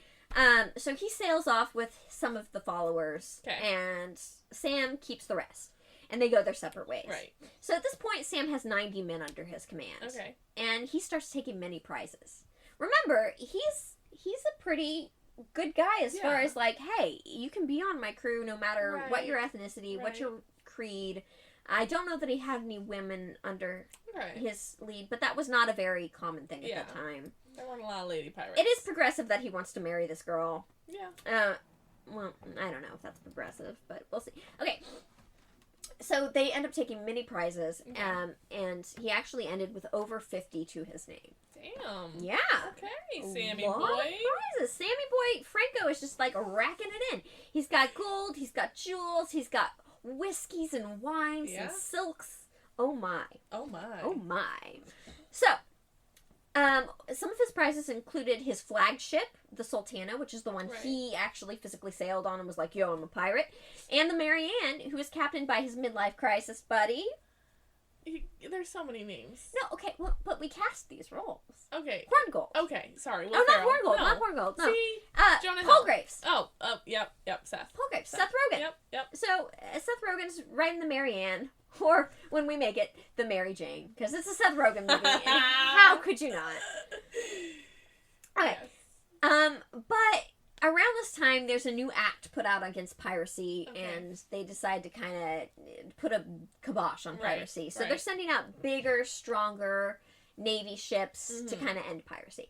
So he sails off with some of the followers, and Sam keeps the rest, and they go their separate ways. Right. So at this point, Sam has 90 men under his command. Okay. And he starts taking many prizes. Remember, he's a pretty good guy as far as like, hey, you can be on my crew no matter what your ethnicity, what your creed. I don't know that he had any women under his lead, but that was not a very common thing at the time. There weren't a lot of lady pirates. It is progressive that he wants to marry this girl. Yeah. Well, I don't know if that's progressive, but we'll see. Okay. So they end up taking many prizes, and he actually ended with over 50 to his name. Damn. Yeah. Okay, Sammy lot boy. Of prizes. Sammy boy Franco is just like racking it in. He's got gold, he's got jewels, he's got whiskeys and wines and silks. Oh my. Oh my. Oh my. So, some of his prizes included his flagship, the Sultana, which is the one he actually physically sailed on and was like, yo, I'm a pirate. And the Marianne, who was captained by his midlife crisis buddy. There's so many names. No, okay, well, but we cast these roles. Okay. Hornigold. Okay, sorry. Not Hornigold, not Hornigold, no. See? Jonah Paul Graves. Oh, yep, Seth. Paul Graves, Seth Rogen. Yep. So, Seth Rogen's riding the Marianne, or, when we make it, the Mary Jane, because it's a Seth Rogen movie, and how could you not? Okay. Yes. But around this time, there's a new act put out against piracy, and they decide to kind of put a kibosh on piracy. So they're sending out bigger, stronger Navy ships to kind of end piracy.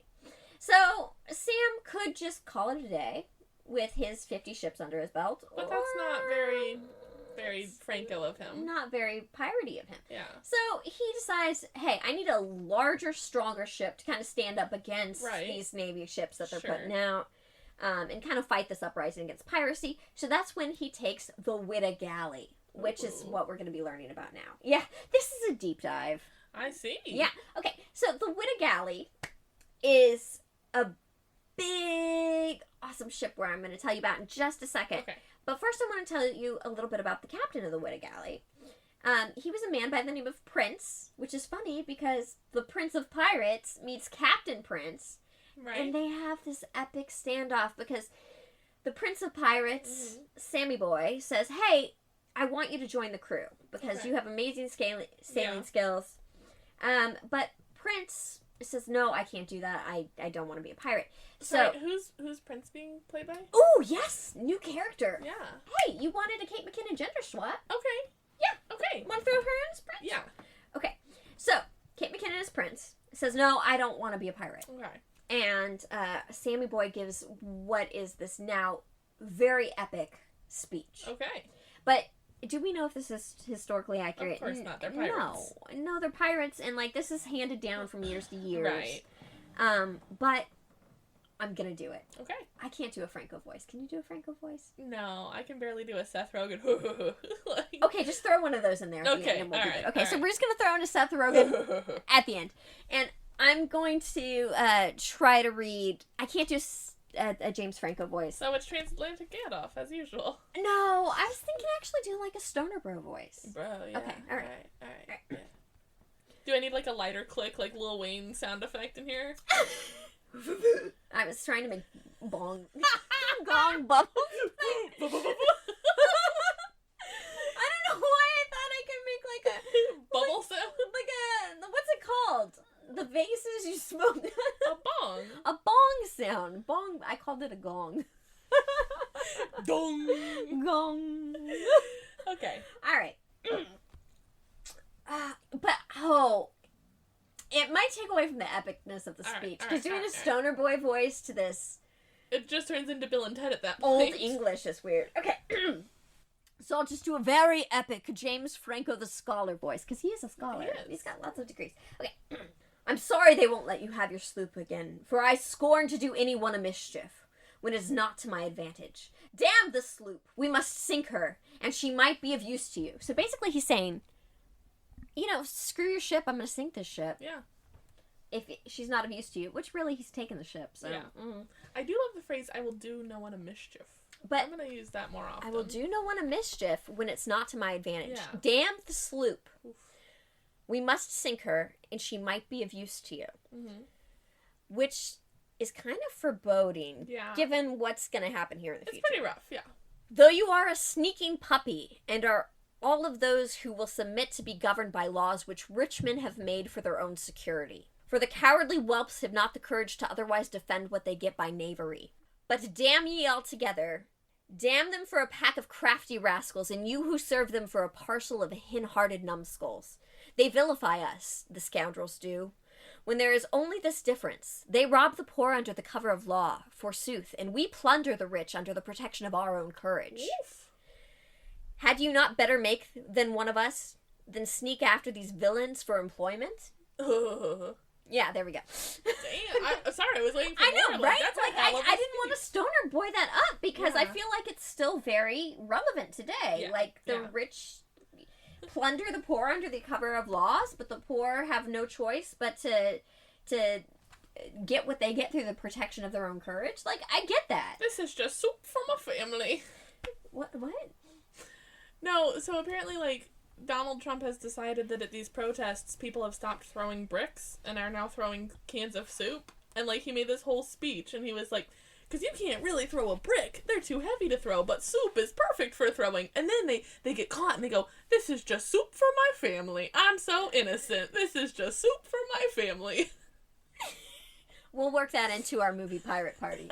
So Sam could just call it a day with his 50 ships under his belt. But that's not very Franco of him. Not very piratey of him. Yeah. So he decides, hey, I need a larger, stronger ship to kind of stand up against these Navy ships that they're putting out. And kind of fight this uprising against piracy. So that's when he takes the Witta Galley, which is what we're going to be learning about now. Yeah, this is a deep dive. I see. Yeah, okay. So the Witta Galley is a big, awesome ship where I'm going to tell you about in just a second. Okay. But first I want to tell you a little bit about the captain of the Witta Galley. He was a man by the name of Prince, which is funny because the Prince of Pirates meets Captain Prince. Right. And they have this epic standoff because the Prince of Pirates, Sammy Boy, says, hey, I want you to join the crew because you have amazing sailing skills. But Prince says, no, I can't do that. I don't want to be a pirate. So who's Prince being played by? Oh, yes, new character. Yeah. Hey, you wanted a Kate McKinnon gender swap. Okay. Yeah. Okay. Want to throw her in as Prince? Yeah. Okay. So, Kate McKinnon as Prince says, no, I don't want to be a pirate. Okay. And Sammy Boy gives what is this now very epic speech. Okay. But do we know if this is historically accurate? Of course not. They're pirates. No, they're pirates, and like this is handed down from years to years. Right. But I'm gonna do it. Okay. I can't do a Franco voice. Can you do a Franco voice? No, I can barely do a Seth Rogen. Like... Okay, just throw one of those in there. At the end and we'll be good. Okay, so we're just gonna throw in a Seth Rogen at the end, and I'm going to try to read. I can't do a James Franco voice. So it's transatlantic Gandalf as usual. No, I was thinking actually do like a Stoner Bro voice. Bro, yeah. Okay, all right. Yeah. Do I need like a lighter click, like Lil Wayne sound effect in here? I was trying to make gong bubbles. I don't know why I thought I could make like a bubble sound. Like a what's it called? The vases you smoke. A bong. A bong sound. Bong. I called it a gong. Dong. Gong. Okay. All right. But it might take away from the epicness of the speech because doing a Stoner Boy voice to this, it just turns into Bill and Ted at that point. Old English is weird. Okay. So I'll just do a very epic James Franco the Scholar voice because he is a scholar. He's got lots of degrees. Okay. I'm sorry they won't let you have your sloop again, for I scorn to do anyone a mischief when it is not to my advantage. Damn the sloop! We must sink her, and she might be of use to you. So basically he's saying, screw your ship, I'm going to sink this ship. Yeah. If she's not of use to you, which really he's taking the ship, so. Yeah. I do love the phrase, I will do no one a mischief. But I'm going to use that more often. I will do no one a mischief when it's not to my advantage. Yeah. Damn the sloop. Oof. We must sink her, and she might be of use to you. Mm-hmm. Which is kind of foreboding, Yeah. given what's going to happen here in the future. It's pretty rough, yeah. Though you are a sneaking puppy, and are all of those who will submit to be governed by laws which rich men have made for their own security. For the cowardly whelps have not the courage to otherwise defend what they get by knavery. But damn ye altogether. Damn them for a pack of crafty rascals, and you who serve them for a parcel of hin-hearted numbskulls. They vilify us, the scoundrels do. When there is only this difference, they rob the poor under the cover of law, forsooth, and we plunder the rich under the protection of our own courage. Oof. Had you not better make than one of us, than sneak after these villains for employment? Damn. Yeah, there we go. Sorry, I was waiting for I know, more. right? That's a Like, hell of a I didn't want to stoner boy that up because I Yeah. feel like it's still very relevant today. Yeah, Like, the yeah. rich plunder the poor under the cover of laws, but the poor have no choice but to get what they get through the protection of their own courage. Like, I get that. This is just soup from a family. What? No, so apparently, like, Donald Trump has decided that at these protests, people have stopped throwing bricks and are now throwing cans of soup. And, like, he made this whole speech, and he was like, because you can't really throw a brick. They're too heavy to throw, but soup is perfect for throwing. And then they get caught, and they go, this is just soup for my family. I'm so innocent. This is just soup for my family. We'll work that into our movie Pirate Party.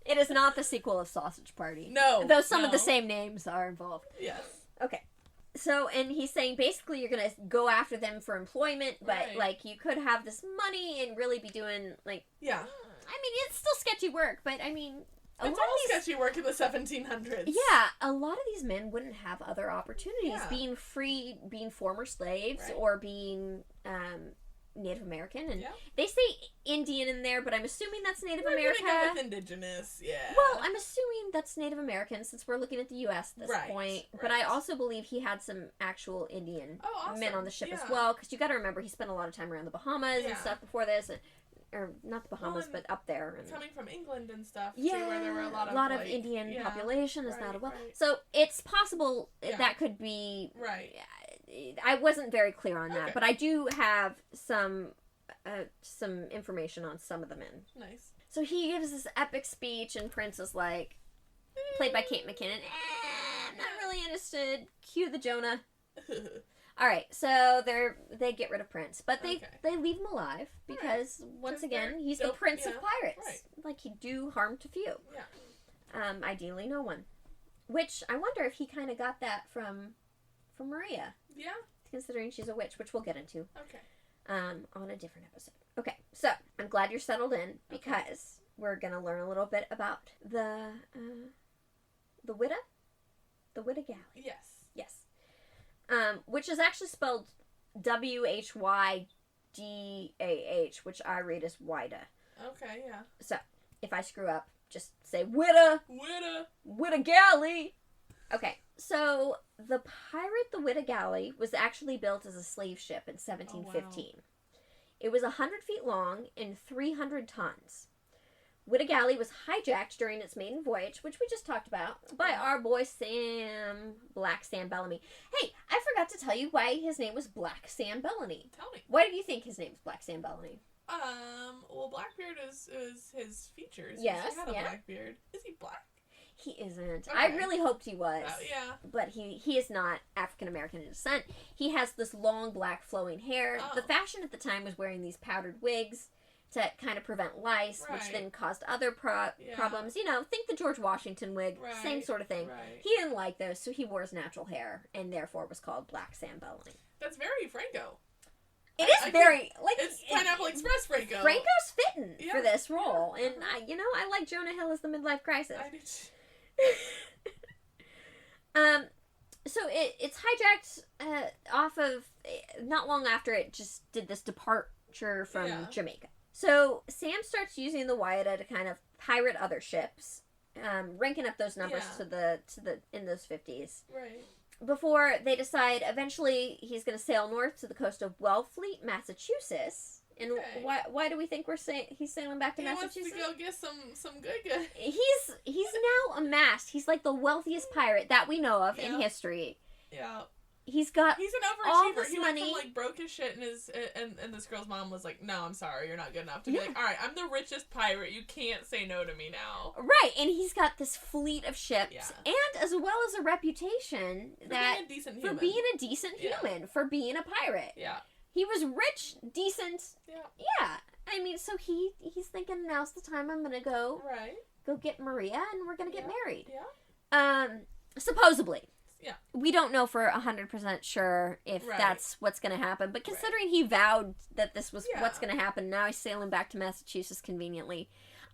It is not the sequel of Sausage Party. No. Though some of the no. same names are involved. Yes. Okay. So, and he's saying basically you're going to go after them for employment, but, Right. like, you could have this money and really be doing, like... Yeah. I mean, it's still sketchy work, but, I mean... It's all sketchy work in the 1700s. Yeah, a lot of these men wouldn't have other opportunities. Yeah. Being free, being former slaves, Right. or being Native American. And Yeah. they say Indian in there, but I'm assuming that's Native We're America. gonna go with indigenous, yeah. Well, I'm assuming that's Native American since we're looking at the U.S. at this Right, point. But right. I also believe he had some actual Indian awesome. men on the ship as Yeah. well. Because you got to remember, he spent a lot of time around the Bahamas and Yeah. stuff before this. Or not the Bahamas, and but up there. And, coming from England and stuff, yeah, too, where there were a lot of like, Indian yeah, population is right, not a well. right. So it's possible Yeah. that could be. Right. I wasn't very clear on that, Okay. but I do have some information on some of the men. Nice. So he gives this epic speech, and Prince is like, played by Kate McKinnon. I'm not really interested. Cue the Jonah. All right, so they get rid of Prince, but they leave him alive because once again he's the Dope, Prince of yeah, Pirates. right. Like, he'd do harm to few. Yeah. Ideally no one. Which I wonder if he kind of got that from Maria, Yeah. considering she's a witch, which we'll get into Okay. on a different episode. Okay, so I'm glad you're settled in because we're gonna learn a little bit about the Witta Galley. Yes. Yes. Which is actually spelled Whydah, which I read as Wida. Okay. Yeah. So, if I screw up, just say Witta Galley. Okay, so the Witta Galley was actually built as a slave ship in 1715. It was 100 feet long and 300 tons. Witta Galley was hijacked during its maiden voyage, which we just talked about, by our boy Black Sam Bellamy. Hey, I forgot to tell you why his name was Black Sam Bellamy. Tell me. Why do you think his name is Black Sam Bellamy? Well, Blackbeard is his features. Yes, He had a yeah. Blackbeard. Is he black? He isn't. Okay. I really hoped he was. Yeah. But he is not African American in descent. He has this long black flowing hair. Oh. The fashion at the time was wearing these powdered wigs to kind of prevent lice, which Right. then caused other Yeah. problems. You know, think the George Washington wig, Right. same sort of thing. Right. He didn't like those, so he wore his natural hair, and therefore was called Black Sam Bellamy. That's very Franco. It is I very like It's Pineapple Express Franco. Franco's fitting Yeah. for this role, Yeah. and I like Jonah Hill as the midlife crisis. I did. So it's hijacked off of not long after it just did this departure from Yeah. Jamaica. So Sam starts using the Whydah to kind of pirate other ships, ranking up those numbers Yeah. to the in those 50s. Right. Before they decide eventually he's going to sail north to the coast of Wellfleet, Massachusetts. And Okay. why do we think he's sailing back to He wants Massachusetts? to go get some good. He's now amassed. He's like the wealthiest pirate that we know of in Yeah. history. Yeah. He's got He's an all overachiever. this He money. went from, like, broke as shit, and this girl's mom was like, no, I'm sorry, you're not good enough. To Yeah. be like, alright, I'm the richest pirate, you can't say no to me now. Right, and he's got this fleet of ships, Yeah. and as well as a reputation For that being a decent for human. being a decent Yeah. human, for being a pirate. Yeah. He was rich, decent. Yeah. Yeah, I mean, so he's thinking now's the time I'm gonna go Right. get Maria, and we're gonna get married. Yeah. Supposedly. Yeah. We don't know for 100% sure if Right. that's what's going to happen, but considering he vowed that this was Yeah. what's going to happen, now he's sailing back to Massachusetts conveniently.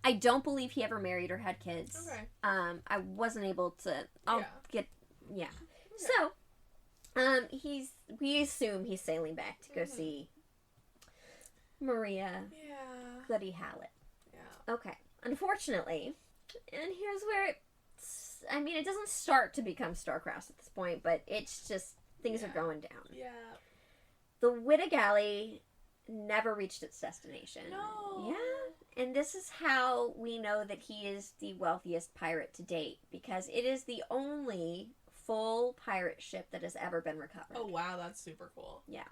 I don't believe he ever married or had kids. Okay. I wasn't able to. I'll Yeah. get. Yeah. Okay. So, we assume he's sailing back to go Mhm. see Maria Yeah. Goody Hallett. Yeah. Okay. Unfortunately, and here's where it doesn't start to become star-crossed at this point, but it's just things are Yeah. going down. Yeah. The Wittigally never reached its destination. No. Yeah. And this is how we know that he is the wealthiest pirate to date, because it is the only full pirate ship that has ever been recovered. Oh, wow, that's super cool. Yeah.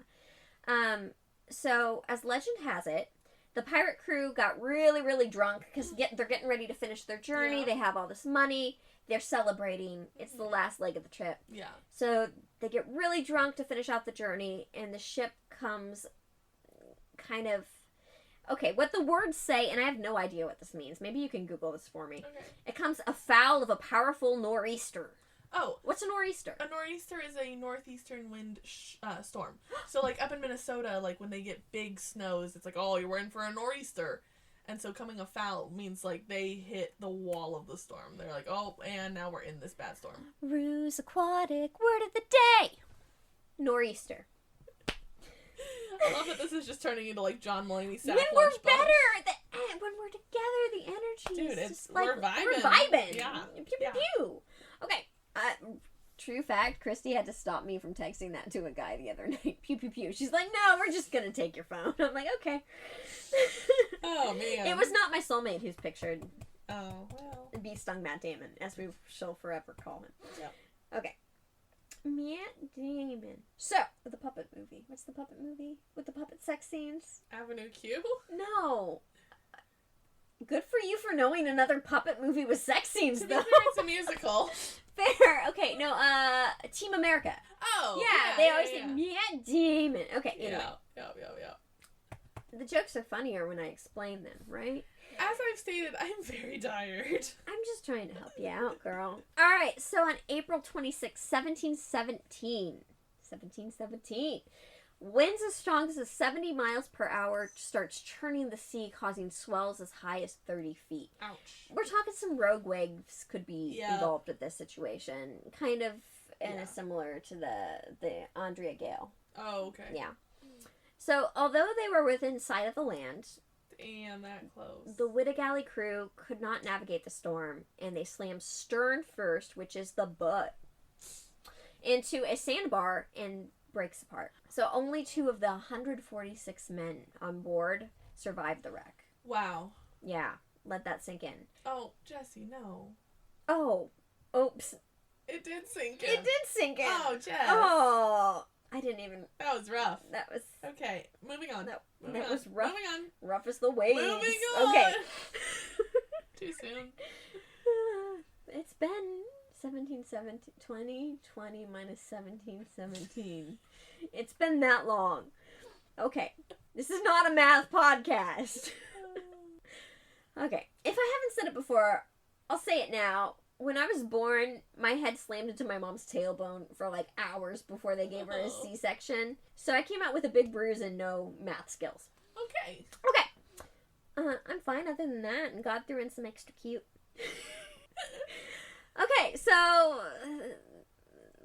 So, as legend has it, the pirate crew got really, really drunk because they're getting ready to finish their journey. Yeah. They have all this money. They're celebrating. It's the last leg of the trip. Yeah. So, they get really drunk to finish out the journey, and the ship comes kind of... Okay, what the words say, and I have no idea what this means. Maybe you can Google this for me. Okay. It comes afoul of a powerful nor'easter. Oh, What's a nor'easter? a nor'easter is a northeastern wind storm. So, like, up in Minnesota, like, when they get big snows, it's like, oh, you're in for a nor'easter. And so coming afoul means, like, they hit the wall of the storm. They're like, oh, and now we're in this bad storm. Ruse Aquatic, word of the day! Nor'easter. I love that this is just turning into, like, John Mulaney sack When we're lunchbox. better! When we're together, the energy Dude, is it's- just like... we're vibing. We're vibing! Yeah. Pew, pew, Yeah. pew. Okay, true fact, Christy had to stop me from texting that to a guy the other night. Pew, pew, pew. She's like, no, we're just gonna take your phone. I'm like, okay. Oh, man. It was not my soulmate who's pictured. Oh, well. Be stung Matt Damon, as we shall forever call him. Yep. Okay. Matt Damon. So, the puppet movie. What's the puppet movie? With the puppet sex scenes? Avenue Q? No. Good for you for knowing another puppet movie with sex scenes, To be though. fair, it's a musical. Fair. Okay, no, Team America. Oh, Yeah, they always say Matt Damon. Okay, anyway. Yeah. The jokes are funnier when I explain them, right? As I've stated, I'm very tired. I'm just trying to help you out, girl. Alright, so on April 26, 1717, winds as strong as 70 miles per hour starts churning the sea, causing swells as high as 30 feet. Ouch. We're talking some rogue waves could be Yeah. involved with this situation. Kind of Yeah. similar to the Andrea Gale. Oh, okay. Yeah. So, although they were within sight of the land, Damn, that close. the Wittigally crew could not navigate the storm, and they slammed stern first, which is the butt, into a sandbar and breaks apart. So only 2 of the 146 men on board survived the wreck. Wow. Yeah, let that sink in. Oh, Jesse, no. Oh, oops. It did sink in. It did sink in. Oh, Jess. Oh, I didn't even... That was rough. That was Okay, moving on. That- Moving that on. was rough. Moving on. rough as the waves. Moving on. Okay. Too soon. It's been 2020 minus 1717. It's been that long. Okay. This is not a math podcast. Okay. If I haven't said it before, I'll say it now. When I was born, my head slammed into my mom's tailbone for like hours before they gave her a Oh. C-section. So I came out with a big bruise and no math skills. Okay. Okay. I'm fine other than that, and God threw in some extra cute. Okay, so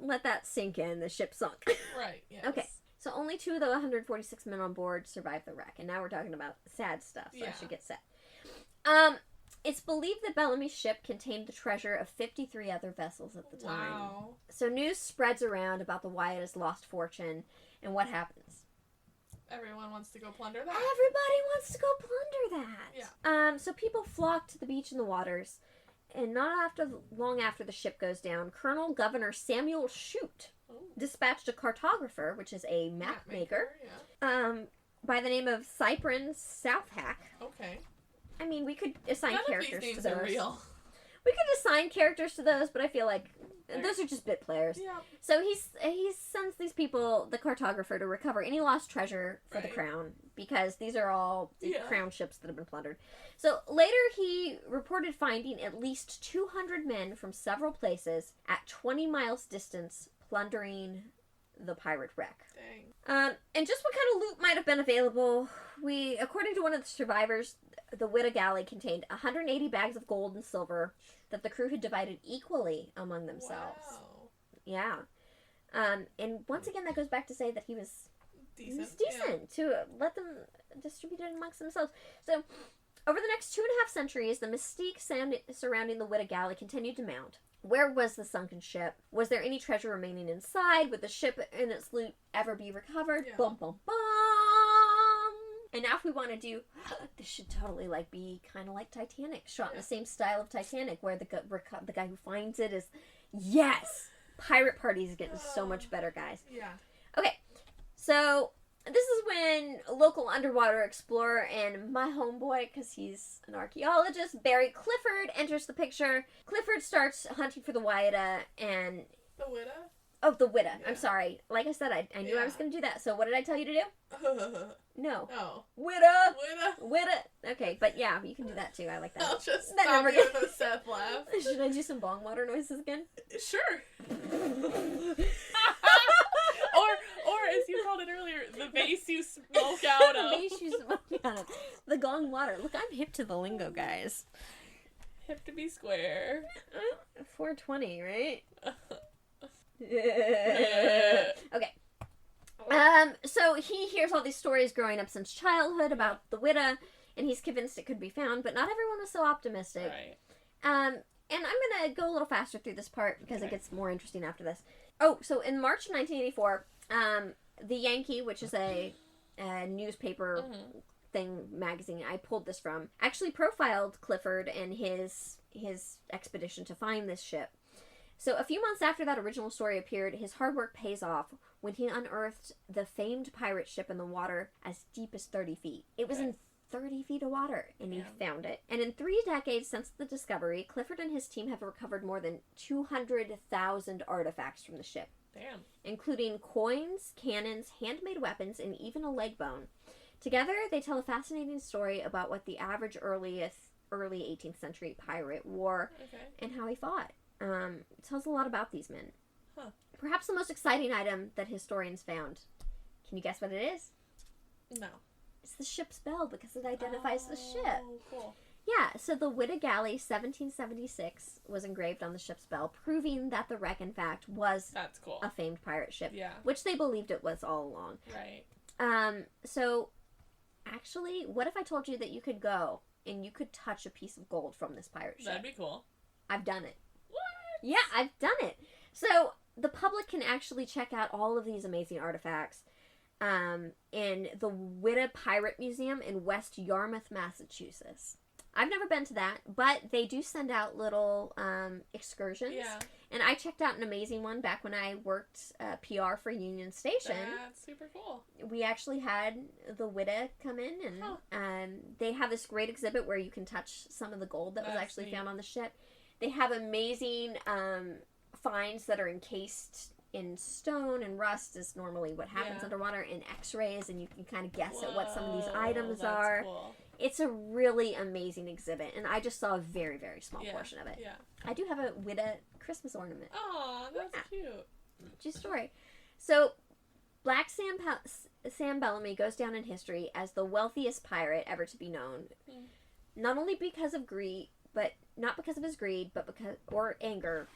let that sink in. The ship sunk. Right, yes. Okay, so only 2 of the 146 men on board survived the wreck, and now we're talking about sad stuff, so I Yeah. should get set. It's believed that Bellamy's ship contained the treasure of 53 other vessels at the time. Wow. So news spreads around about the Wyatt's lost fortune, and what happens? Everyone wants to go plunder that. Everybody wants to go plunder that. Yeah. So people flock to the beach and the waters, and not long after the ship goes down, Colonel Governor Samuel Shute dispatched a cartographer, which is a map maker, yeah. by the name of Cyprin Southhack. Okay. I mean, we could assign None characters of these names to those. are real. We could assign characters to those, but I feel like those are just bit players. Yeah. So he sends these people, the cartographer, to recover any lost treasure for the crown, because these are all crown ships that have been plundered. So later he reported finding at least 200 men from several places at 20 miles distance plundering the pirate wreck. Dang. And just what kind of loot might have been available, according to one of the survivors, the Witta galley contained 180 bags of gold and silver that the crew had divided equally among themselves. Wow. Yeah. And once again, that goes back to say that he was decent Yeah. to let them distribute it amongst themselves. So, over the next 2.5 centuries, the mystique surrounding the Witta galley continued to mount. Where was the sunken ship? Was there any treasure remaining inside? Would the ship and its loot ever be recovered? Yeah. Bum, bum, bum! And now if we want to do, this should totally be kind of like Titanic, shot in the same style of Titanic, where the guy who finds it is, yes! Pirate Party is getting so much better, guys. Yeah. Okay, so this is when a local underwater explorer and my homeboy, because he's an archaeologist, Barry Clifford, enters the picture. Clifford starts hunting for the Witta and... The Witta? Oh, the Witta. Yeah. I'm sorry. Like I said, I knew I was going to do that. So what did I tell you to do? No. Oh. Witta! Witta? Witta! Okay, but yeah, you can do that too. I like that. I'll just That stop never you gets- with a Seth laugh. Should I do some bong water noises again? Sure. or as you called it earlier, the vase you smoke out of. The vase you smoke out of. The gong water. Look, I'm hip to the lingo, guys. Hip to be square. 420, right? Okay. So he hears all these stories growing up since childhood about the Witta, and he's convinced it could be found, but not everyone was so optimistic. Right. And I'm gonna go a little faster through this part because it gets more interesting after this. Oh, so in March 1984, the Yankee, which is a newspaper magazine I pulled this from, actually profiled Clifford and his expedition to find this ship. So a few months after that original story appeared, his hard work pays off when he unearthed the famed pirate ship in the water as deep as 30 feet. It was in 30 feet of water, and he found it. And in 3 decades since the discovery, Clifford and his team have recovered more than 200,000 artifacts from the ship. Damn. Including coins, cannons, handmade weapons, and even a leg bone. Together, they tell a fascinating story about what the average early 18th century pirate wore and how he fought. It tells a lot about these men. Huh. Perhaps the most exciting item that historians found. Can you guess what it is? No. It's the ship's bell because it identifies the ship. Oh, cool. Yeah, so the Witta Galley 1776 was engraved on the ship's bell, proving that the wreck, in fact, was That's cool. a famed pirate ship. Yeah. Which they believed it was all along. Right. So, actually, what if I told you that you could go and you could touch a piece of gold from this pirate ship? That'd be cool. I've done it. What? Yeah, I've done it. So, the public can actually check out all of these amazing artifacts in the Witta Pirate Museum in West Yarmouth, Massachusetts. I've never been to that, but they do send out little excursions. Yeah. And I checked out an amazing one back when I worked PR for Union Station. That's super cool. We actually had the Witta come in, and they have this great exhibit where you can touch some of the gold that was actually found on the ship. They have amazing finds that are encased in stone, and rust is normally what happens underwater, and x-rays, and you can kind of guess at what some of these items are. Cool. It's a really amazing exhibit, and I just saw a very, very small portion of it. Yeah. I do have a Witta Christmas ornament. Oh, that's cute. True story. So, Black Sam Bellamy goes down in history as the wealthiest pirate ever to be known. Not only because of greed, but not because of his greed, but because, or anger.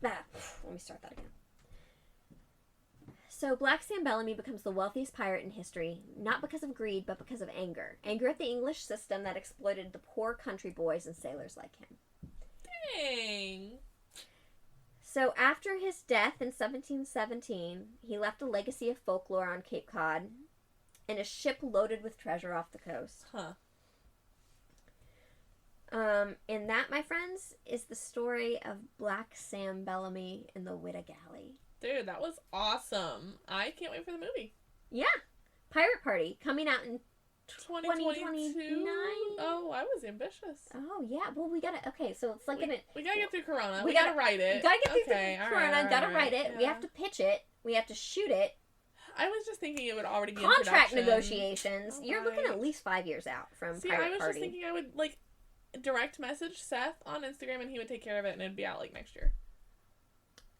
Let me start that again. So Black Sam Bellamy becomes the wealthiest pirate in history, not because of greed, but because of anger. Anger at the English system that exploited the poor country boys and sailors like him. Dang. So after his death in 1717, he left a legacy of folklore on Cape Cod and a ship loaded with treasure off the coast. Huh. And that, my friends, is the story of Black Sam Bellamy and the Witta Galley. Dude, that was awesome. I can't wait for the movie. Yeah. Pirate Party coming out in 2022? 2029? Oh, I was ambitious. Oh, yeah. Well, we gotta... Okay, so it's like... We gotta get through Corona. We We gotta gotta- write it. Gotta get through Okay, all Corona, right, gotta all write right, it. We yeah. have to pitch it. We have to shoot it. I was just thinking it would already be in Contract production. negotiations. You're looking Right. at least 5 years out from See, Pirate I was Party. just thinking I would, like, direct message Seth on Instagram and he would take care of it and it'd be out, like, next year.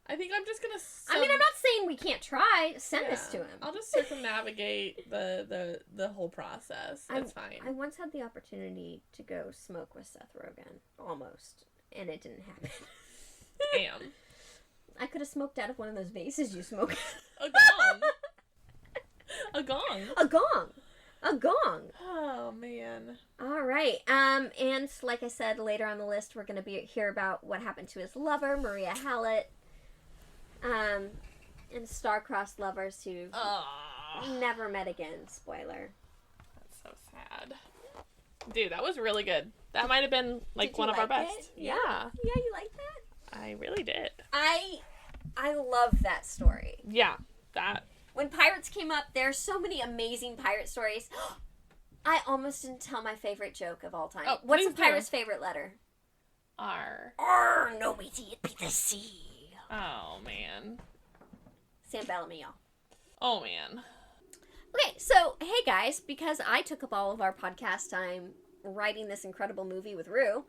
I think I'm just gonna... I mean, I'm not saying we can't try. Send this to him. I'll just circumnavigate the whole process. It's fine. I once had the opportunity to go smoke with Seth Rogen. Almost. And it didn't happen. Damn. I could have smoked out of one of those vases you smoke. A gong. A gong. A gong. A gong. Oh, man. All right. And like I said, later on the list, we're going to hear about what happened to his lover, Maria Hallett. And star-crossed lovers who never met again. Spoiler. That's so sad. Dude, that was really good. That might have been, like, Did you one of our like best. it? Yeah, you like that? I really did. I love that story. Yeah, that. When pirates came up, there's so many amazing pirate stories. I almost didn't tell my favorite joke of all time. Oh, What's a please do. pirate's favorite letter? R. R. No, matey, it be the C. Oh, man. Sam Bellamy, y'all. Oh, man. Okay, so, hey guys, because I took up all of our podcast time writing this incredible movie with Rue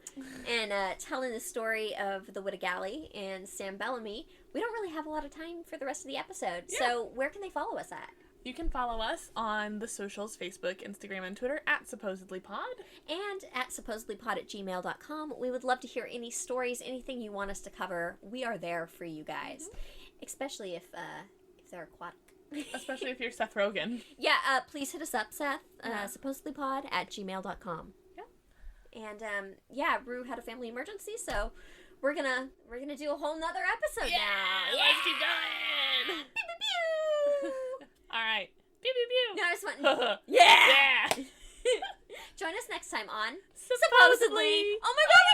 and telling the story of the Widow Galley and Sam Bellamy, we don't really have a lot of time for the rest of the episode. Yeah. So, where can they follow us at? You can follow us on the socials, Facebook, Instagram, and Twitter at SupposedlyPod. And at supposedlypod@gmail.com. We would love to hear any stories, anything you want us to cover. We are there for you guys, especially if they're aquatic. Especially if you're Seth Rogen. Yeah, please hit us up, Seth. Supposedlypod@gmail.com. Yeah. And yeah, Rue had a family emergency, so we're gonna do a whole nother episode now. Let's keep going. Pew, pew, pew. All right. Pew, pew, pew. No, I just went. Yeah. Yeah. Join us next time on Supposedly. Oh my God!